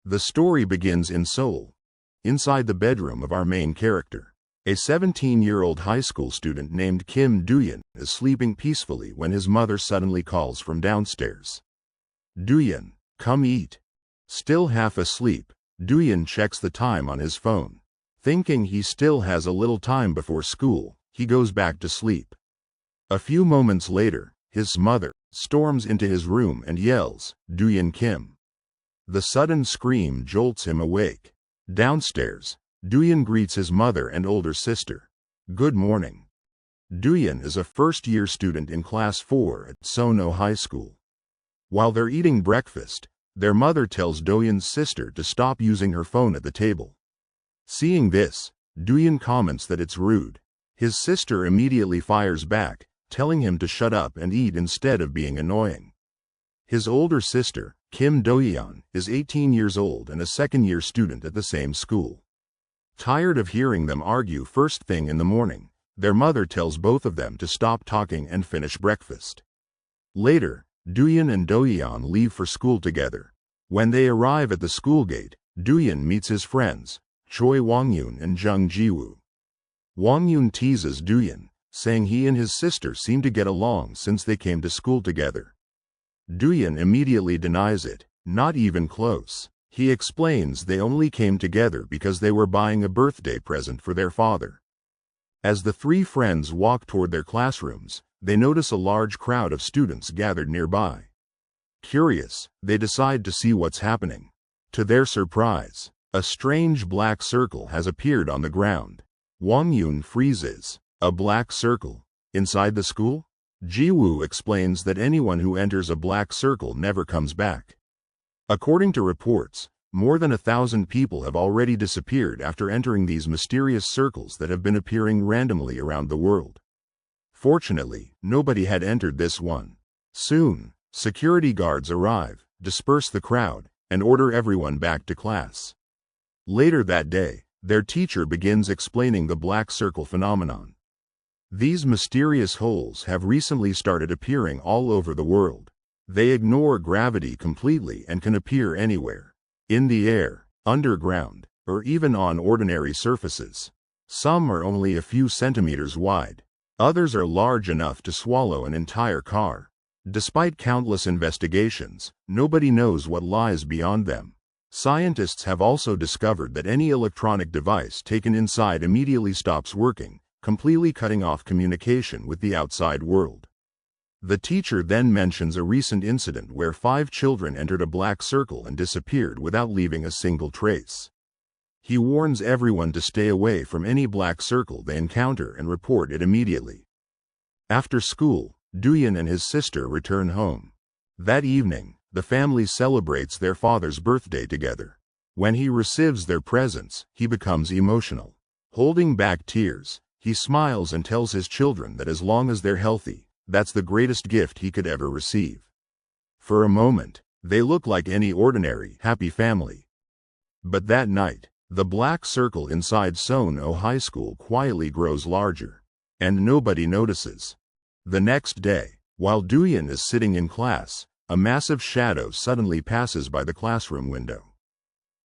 The story begins in Seoul, inside the bedroom of our main character. A 17-year-old high school student named Kim Doyun is sleeping peacefully when his mother suddenly calls from downstairs. "Doyun, come eat." Still half asleep, Doyun checks the time on his phone. Thinking he still has a little time before school, he goes back to sleep. A few moments later, his mother storms into his room and yells, "Doyun Kim." The sudden scream jolts him awake. Downstairs, Doyun greets his mother and older sister. "Good morning." Doyun is a first-year student in Class 4 at Seon-O High School. While they're eating breakfast, their mother tells Doyun's sister to stop using her phone at the table. Seeing this, Doyun comments that it's rude. His sister immediately fires back, telling him to shut up and eat instead of being annoying. His older sister, Kim Do-yeon, is 18 years old and a second-year student at the same school. Tired of hearing them argue first thing in the morning, their mother tells both of them to stop talking and finish breakfast. Later, Doyun and Do-yeon leave for school together. When they arrive at the school gate, Doyun meets his friends, Choi Wongyun and Jung Jiwoo. Wongyun teases Doyun, saying he and his sister seem to get along since they came to school together. Doyun immediately denies it, not even close. He explains they only came together because they were buying a birthday present for their father. As the three friends walk toward their classrooms, they notice a large crowd of students gathered nearby. Curious, they decide to see what's happening. To their surprise, a strange black circle has appeared on the ground. Wongyun freezes. "A black circle? Inside the school?" Jiwoo explains that anyone who enters a black circle never comes back. According to reports, more than 1,000 people have already disappeared after entering these mysterious circles that have been appearing randomly around the world. Fortunately, nobody had entered this one. Soon, security guards arrive, disperse the crowd, and order everyone back to class. Later that day, their teacher begins explaining the black circle phenomenon. These mysterious holes have recently started appearing all over the world. They ignore gravity completely and can appear anywhere. In the air, underground, or even on ordinary surfaces. Some are only a few centimeters wide. Others are large enough to swallow an entire car. Despite countless investigations, nobody knows what lies beyond them. Scientists have also discovered that any electronic device taken inside immediately stops working, completely cutting off communication with the outside world. The teacher then mentions a recent incident where 5 children entered a black circle and disappeared without leaving a single trace. He warns everyone to stay away from any black circle they encounter and report it immediately. After school, Doyun and his sister return home. That evening, the family celebrates their father's birthday together. When he receives their presents, he becomes emotional. Holding back tears, he smiles and tells his children that as long as they're healthy, that's the greatest gift he could ever receive. For a moment, they look like any ordinary, happy family. But that night, the black circle inside Seon-O High School quietly grows larger, and nobody notices. The next day, while Doyun is sitting in class, a massive shadow suddenly passes by the classroom window.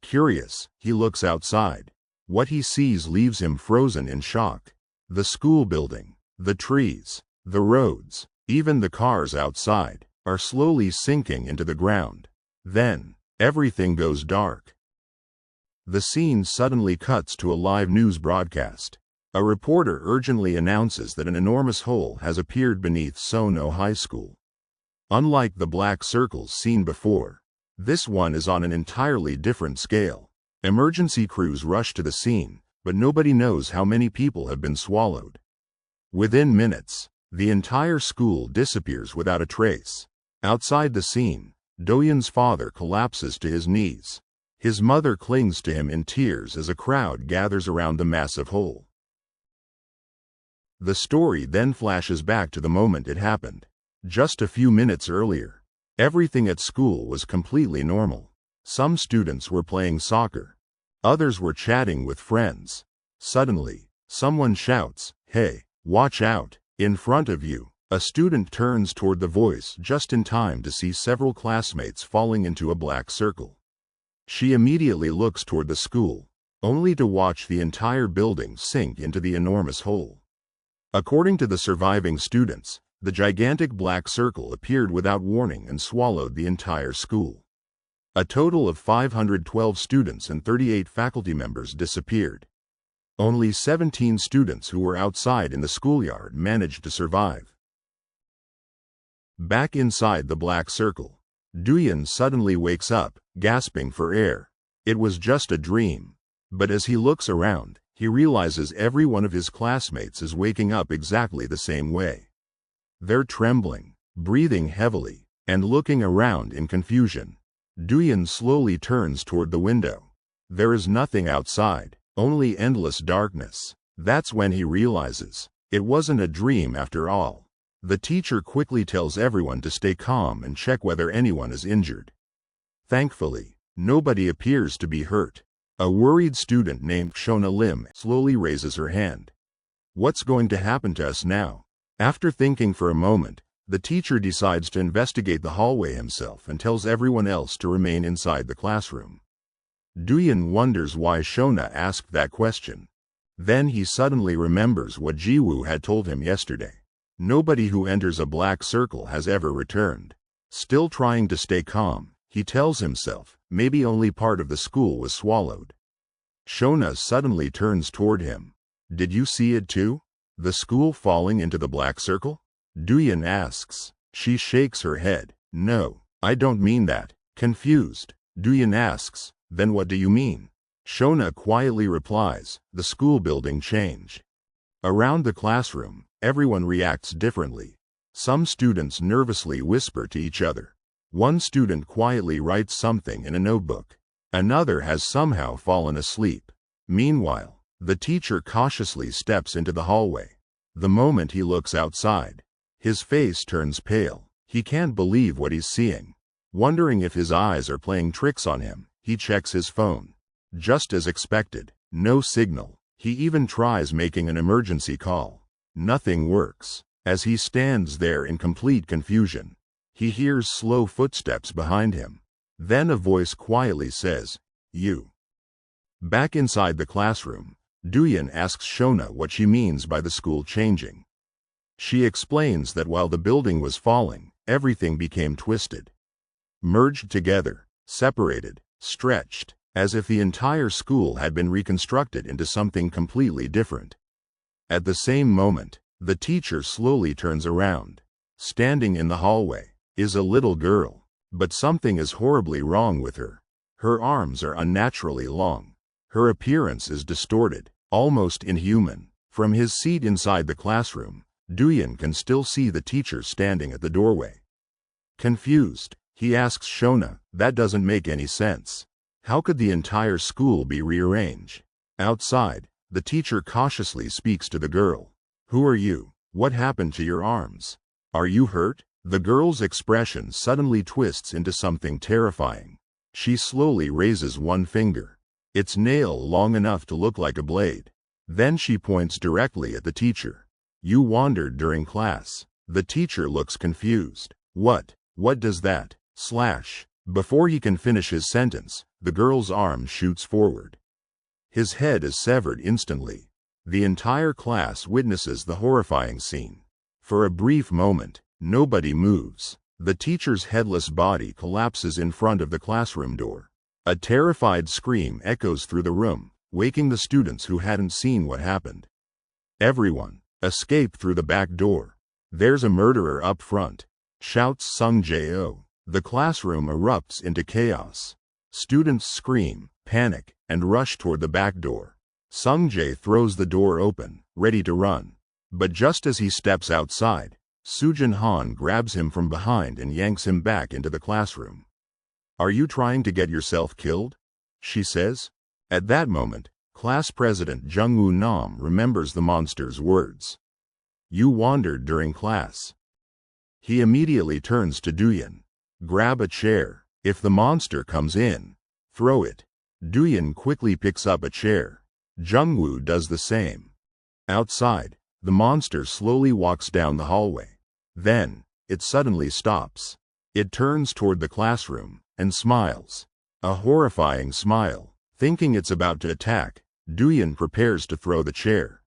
Curious, he looks outside. What he sees leaves him frozen in shock. The school building, the trees, the roads, even the cars outside, are slowly sinking into the ground. Then, everything goes dark. The scene suddenly cuts to a live news broadcast. A reporter urgently announces that an enormous hole has appeared beneath Seon-O High School. Unlike the black circles seen before, this one is on an entirely different scale. Emergency crews rush to the scene, but nobody knows how many people have been swallowed. Within minutes, the entire school disappears without a trace. Outside the scene, Doyun's father collapses to his knees. His mother clings to him in tears as a crowd gathers around the massive hole. The story then flashes back to the moment it happened. Just a few minutes earlier, everything at school was completely normal. Some students were playing soccer. Others were chatting with friends. Suddenly, someone shouts, "Hey, watch out, in front of you." A student turns toward the voice just in time to see several classmates falling into a black circle. She immediately looks toward the school, only to watch the entire building sink into the enormous hole. According to the surviving students, the gigantic black circle appeared without warning and swallowed the entire school. A total of 512 students and 38 faculty members disappeared. Only 17 students who were outside in the schoolyard managed to survive. Back inside the black circle, Doyun suddenly wakes up, gasping for air. It was just a dream. But as he looks around, he realizes every one of his classmates is waking up exactly the same way. They're trembling, breathing heavily, and looking around in confusion. Doyun slowly turns toward the window. There is nothing outside, only endless darkness. That's when he realizes it wasn't a dream after all. The teacher quickly tells everyone to stay calm and check whether anyone is injured. Thankfully, nobody appears to be hurt. A worried student named Seon-O Lim slowly raises her hand. What's going to happen to us now? After thinking for a moment, the teacher decides to investigate the hallway himself and tells everyone else to remain inside the classroom. Doyun wonders why Seon-O asked that question. Then he suddenly remembers what Jiwoo had told him yesterday. Nobody who enters a black circle has ever returned. Still trying to stay calm, he tells himself, maybe only part of the school was swallowed. Seon-O suddenly turns toward him. Did you see it too? The school falling into the black circle? Doyun asks. She shakes her head. No, I don't mean that. Confused, Doyun asks, then what do you mean? Seon-O quietly replies, the school building changed. Around the classroom, everyone reacts differently. Some students nervously whisper to each other. One student quietly writes something in a notebook. Another has somehow fallen asleep. Meanwhile, the teacher cautiously steps into the hallway. The moment he looks outside, his face turns pale. He can't believe what he's seeing. Wondering if his eyes are playing tricks on him, he checks his phone. Just as expected, no signal. He even tries making an emergency call. Nothing works. As he stands there in complete confusion, he hears slow footsteps behind him. Then a voice quietly says, "You." Back inside the classroom, Doyun asks Seon-O what she means by the school changing. She explains that while the building was falling, everything became twisted. Merged together, separated, stretched, as if the entire school had been reconstructed into something completely different. At the same moment, the teacher slowly turns around. Standing in the hallway is a little girl, but something is horribly wrong with her. Her arms are unnaturally long. Her appearance is distorted, almost inhuman. From his seat inside the classroom, Doyun can still see the teacher standing at the doorway. Confused, he asks Seon-O, that doesn't make any sense. How could the entire school be rearranged? Outside, the teacher cautiously speaks to the girl. Who are you? What happened to your arms? Are you hurt? The girl's expression suddenly twists into something terrifying. She slowly raises one finger. Its nail long enough to look like a blade. Then she points directly at the teacher. You wandered during class. The teacher looks confused. What does that? Slash. Before he can finish his sentence, the girl's arm shoots forward. His head is severed instantly. The entire class witnesses the horrifying scene. For a brief moment, nobody moves. The teacher's headless body collapses in front of the classroom door. A terrified scream echoes through the room, waking the students who hadn't seen what happened. Everyone, escape through the back door. There's a murderer up front, shouts Sung Jae-O. The classroom erupts into chaos. Students scream, panic, and rush toward the back door. Sung Jae throws the door open, ready to run. But just as he steps outside, Sujin Han grabs him from behind and yanks him back into the classroom. Are you trying to get yourself killed? She says. At that moment, class president Jung-woo Nam remembers the monster's words. You wandered during class. He immediately turns to Doyun. Grab a chair. If the monster comes in, throw it. Doyun quickly picks up a chair. Jung-woo does the same. Outside, the monster slowly walks down the hallway. Then, it suddenly stops. It turns toward the classroom and smiles. A horrifying smile. Thinking it's about to attack, Doyun prepares to throw the chair.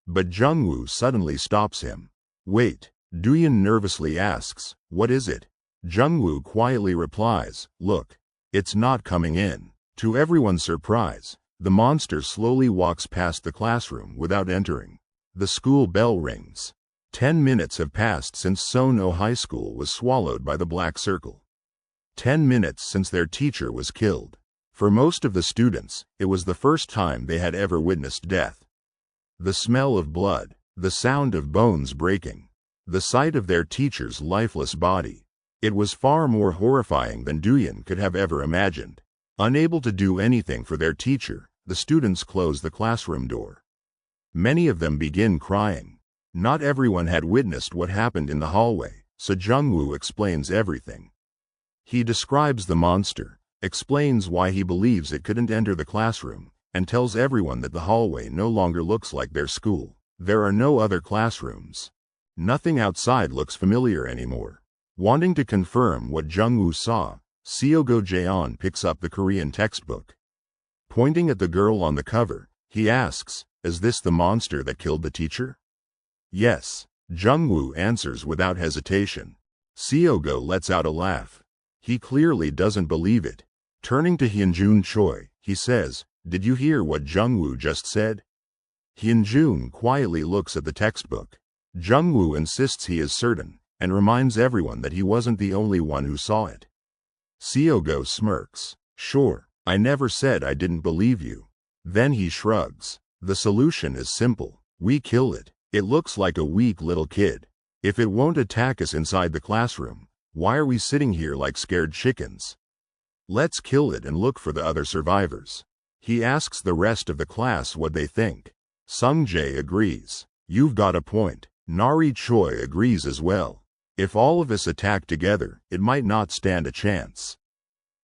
But Jungwoo suddenly stops him. Wait, Doyun nervously asks, what is it? Jungwoo quietly replies, look, it's not coming in. To everyone's surprise, the monster slowly walks past the classroom without entering. The school bell rings. 10 minutes have passed since Seon-O High School was swallowed by the Black Circle. 10 minutes since their teacher was killed. For most of the students, it was the first time they had ever witnessed death. The smell of blood, the sound of bones breaking, the sight of their teacher's lifeless body. It was far more horrifying than Doyun could have ever imagined. Unable to do anything for their teacher, the students close the classroom door. Many of them begin crying. Not everyone had witnessed what happened in the hallway, so Jungwoo explains everything. He describes the monster, explains why he believes it couldn't enter the classroom, and tells everyone that the hallway no longer looks like their school. There are no other classrooms. Nothing outside looks familiar anymore. Wanting to confirm what Jungwoo saw, Seon-O picks up the Korean textbook. Pointing at the girl on the cover, he asks, is this the monster that killed the teacher? Yes, Jungwoo answers without hesitation. Seon-O lets out a laugh. He clearly doesn't believe it. Turning to Hyunjun Choi, he says, did you hear what Jungwoo just said? Hyunjun quietly looks at the textbook. Jungwoo insists he is certain, and reminds everyone that he wasn't the only one who saw it. Seon-O smirks. Sure, I never said I didn't believe you. Then he shrugs. The solution is simple. We kill it. It looks like a weak little kid. If it won't attack us inside the classroom, why are we sitting here like scared chickens? Let's kill it and look for the other survivors. He asks the rest of the class what they think. Sung-jae agrees. You've got a point. Nari Choi agrees as well. If all of us attack together, it might not stand a chance.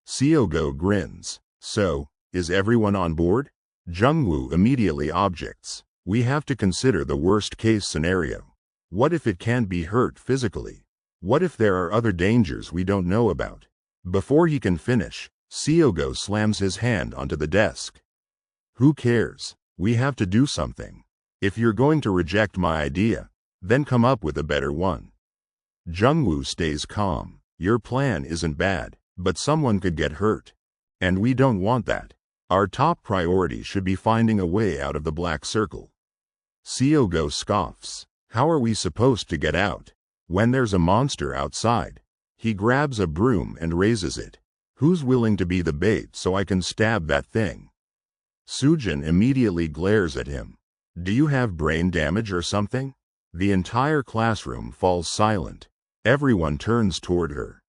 Seon-O grins. So, is everyone on board? Jungwoo immediately objects. We have to consider the worst-case scenario. What if it can't be hurt physically? What if there are other dangers we don't know about? Before he can finish, Seon-O slams his hand onto the desk. Who cares? We have to do something. If you're going to reject my idea, then come up with a better one. Jungwoo stays calm. Your plan isn't bad, but someone could get hurt. And we don't want that. Our top priority should be finding a way out of the Black Circle. Seon-O scoffs. How are we supposed to get out? When there's a monster outside. He grabs a broom and raises it. Who's willing to be the bait so I can stab that thing? Sujin immediately glares at him. Do you have brain damage or something? The entire classroom falls silent. Everyone turns toward her.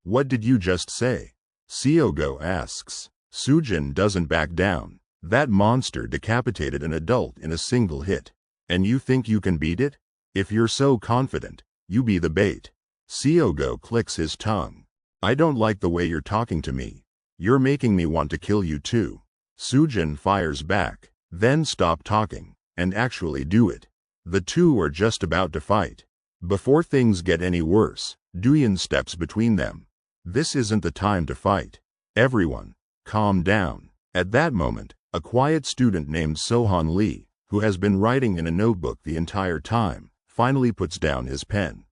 What did you just say? Seon-O asks. Sujin doesn't back down. That monster decapitated an adult in a single hit. And you think you can beat it? If you're so confident, you be the bait. Seon-O clicks his tongue. I don't like the way you're talking to me. You're making me want to kill you too. Sujin fires back. Then stop talking, and actually do it. The two are just about to fight. Before things get any worse, Doyun steps between them. This isn't the time to fight. Everyone, calm down. At that moment, a quiet student named Sohan Lee, who has been writing in a notebook the entire time, finally puts down his pen.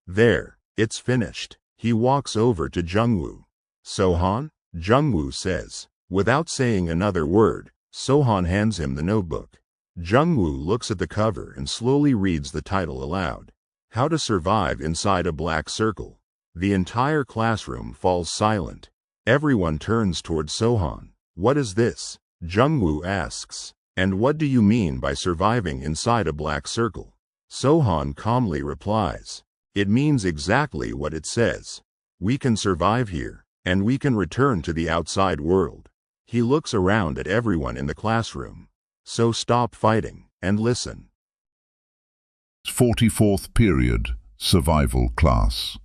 There, it's finished. He walks over to Jungwoo. Sohan? Jungwoo says. Without saying another word, Sohan hands him the notebook. Jungwoo looks at the cover and slowly reads the title aloud. How to Survive Inside a Black Circle. The entire classroom falls silent. Everyone turns toward Sohan. What is this? Jungwoo asks. And what do you mean by surviving inside a black circle? Sohan calmly replies. It means exactly what it says. We can survive here, and we can return to the outside world. He looks around at everyone in the classroom. So stop fighting, and listen. 44th period, survival class.